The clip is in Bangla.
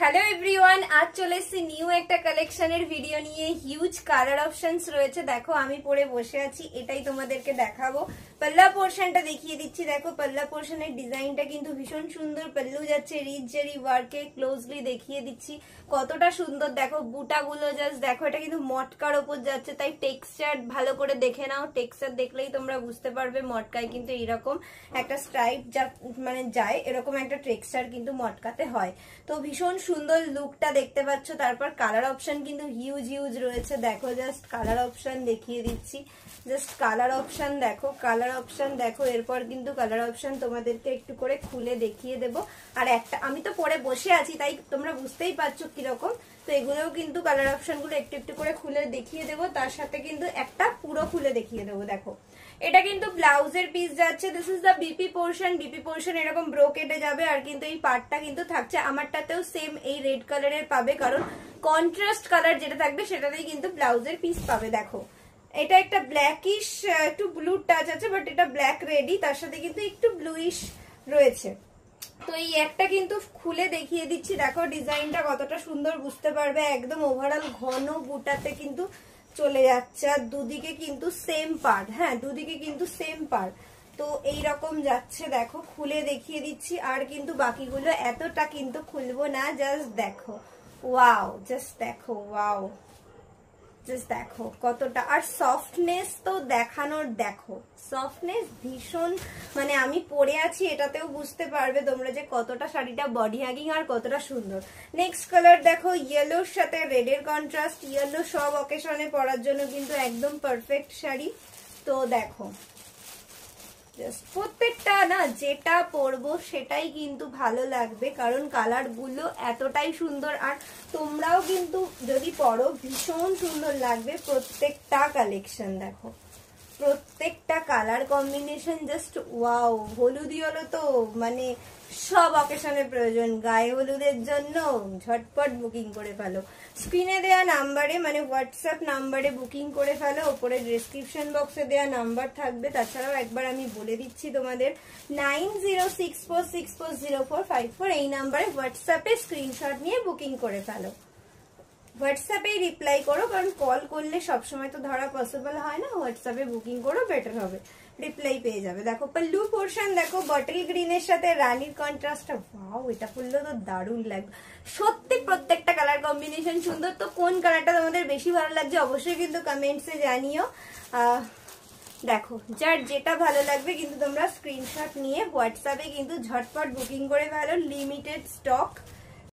হ্যালো এভরিওয়ান, আজ চলে এসেছি নিউ একটা কালেকশনের ভিডিও নিয়ে। হিউজ কালার অপশনস রয়েছে। দেখো আমি পরে বসে আছি, এটাই তোমাদেরকে দেখাবো। পাল্লা পোর্শনটা দেখিয়ে দিচ্ছি। দেখো পাল্লা পোর্শনের ডিজাইনটা কিন্তু ভীষণ সুন্দর। পাল্লু যাচ্ছে রিচ জারি ওয়ার্কে, ক্লোজলি দেখিয়ে দিচ্ছি কতটা সুন্দর। দেখো বুটাগুলো জাস্ট দেখো, এটা কিন্তু মটকার ওপর যাচ্ছে, তাই টেক্সচার ভালো করে দেখে নাও। টেক্সচার দেখলেই তোমরা বুঝতে পারবে মটকায় কিন্তু এরকম একটা স্ট্রাইপ মানে যায়, এরকম একটা টেক্সচার কিন্তু মটকাতে হয়। তো ভীষণ সুন্দর লুকটা দেখতে পাচ্ছ। তারপর কালার অপশন কিন্তু হিউজ রয়েছে। দেখো জাস্ট কালার অপশন দেখিয়ে দিচ্ছি। জাস্ট কালার অপশন দেখো, কালার অপশন দেখো। এরপর কিন্তু কালার অপশন তোমাদেরকে একটু করে খুলে দেখিয়ে দেব। আর একটা আমি তো পরে বসে আছি, তাই তোমরা বুঝতেই পারছো কিরকম। তো এগুলোও কিন্তু কালার অপশন গুলো একটু করে খুলে দেখিয়ে দেবো। তার সাথে কিন্তু একটা পুরো খুলে দেখিয়ে দেবো। দেখো এটা কিন্তু ব্লাউজের পিস যাচ্ছে। This is the BP portion. BP portion এরকম ব্রোকেটে যাবে, আর কিন্তু এই পার্টটা কিন্তু থাকছে আমারটাতেও সেম এই রেড কালারের পাবে, কারণ কন্ট্রাস্ট কালার যেটা থাকবে সেটাতেই কিন্তু ব্লাউজের পিস পাবে। দেখো এটা একটা ব্ল্যাকিশ একটু ব্লু টাচ আছে, বাট এটা ব্ল্যাক রেডি, তার সাথে কিন্তু একটু ব্লুইশ রয়েছে। তো এই একটা কিন্তু খুলে দেখিয়ে দিচ্ছি। দেখো ডিজাইনটা কতটা সুন্দর বুঝতে পারবে। একদম ওভারঅল ঘন বুটাতে কিন্তু চলে যাচ্ছে, আর দুদিকে কিন্তু সেম পার্ট। হ্যাঁ, দুদিকে কিন্তু সেম পার্ট। তো এইরকম যাচ্ছে। দেখো খুলে দেখিয়ে দিচ্ছি। আর কিন্তু বাকিগুলো এতটা কিন্তু খুলবো না। জাস্ট দেখো, ওয়াও, জাস্ট দেখো, ওয়াও, জাস্ট দেখো কতটা। আর সফটনেস তো দেখানোর, দেখো সফটনেস ভীষণ, মানে আমি পরে আছি এটাতেও বুঝতে পারবে তোমরা যে কতটা শাড়িটা বডি হ্যাগিং আর কতটা সুন্দর। নেক্সট কালার দেখো, ইয়েলোর সাথে রেডের কন্ট্রাস্ট। ইয়েলো সব অকেশনে পরার জন্য কিন্তু একদম পারফেক্ট শাড়ি। তো দেখো প্রত্যেকটা না যেটা পরবো সেটাই কিন্তু ভালো লাগবে, কারণ কালার গুলো এতটাই সুন্দর। আর তোমরাও কিন্তু যদি পরো ভীষণ সুন্দর লাগবে প্রত্যেকটা কালেকশন। দেখো প্রত্যেকটা কালার কম্বিনেশন জাস্ট ওয়াও। হলুদ ইয়েলো তো মানে সব অকেশনের প্রয়োজন। গায়ে হলুদের জন্য ঝটপট বুকিং করে ফেলো। স্ক্রিনে দেওয়া নাম্বারে মানে হোয়াটসঅ্যাপ নাম্বারে বুকিং করে ফেলো। ওপরে ডেসক্রিপশন বক্সে দেওয়া নাম্বার থাকবে। তাছাড়াও একবার আমি বলে দিচ্ছি তোমাদের, 9064640454 এই নাম্বারে হোয়াটসঅ্যাপে স্ক্রিনশট নিয়ে বুকিং করে ফেলো। হোয়াটসঅ্যাপেই রিপ্লাই করো, কারণ কল করলে সবসময় তো ধরা পসিবল হয় না। হোয়াটসঅ্যাপে বুকিং করো, বেটার হবে, রিপ্লাই পেয়ে যাবে। দেখো পাল্লু পোর্শন দেখো, বটল গ্রিনের সাথে রানীর কন্ট্রাস্টটা, ওয়াও, এটা পরলে তো দারুণ লাগবে। সত্যি প্রত্যেকটা কালার কম্বিনেশন সুন্দর। তো কোন কালারটা তোমাদের বেশি ভালো লাগছে অবশ্যই কিন্তু কমেন্টসে জানিও। দেখো যার যেটা ভালো লাগবে কিন্তু তোমরা স্ক্রিনশট নিয়ে হোয়াটসঅ্যাপে কিন্তু ঝটপট বুকিং করে ফেলো। Limited stock.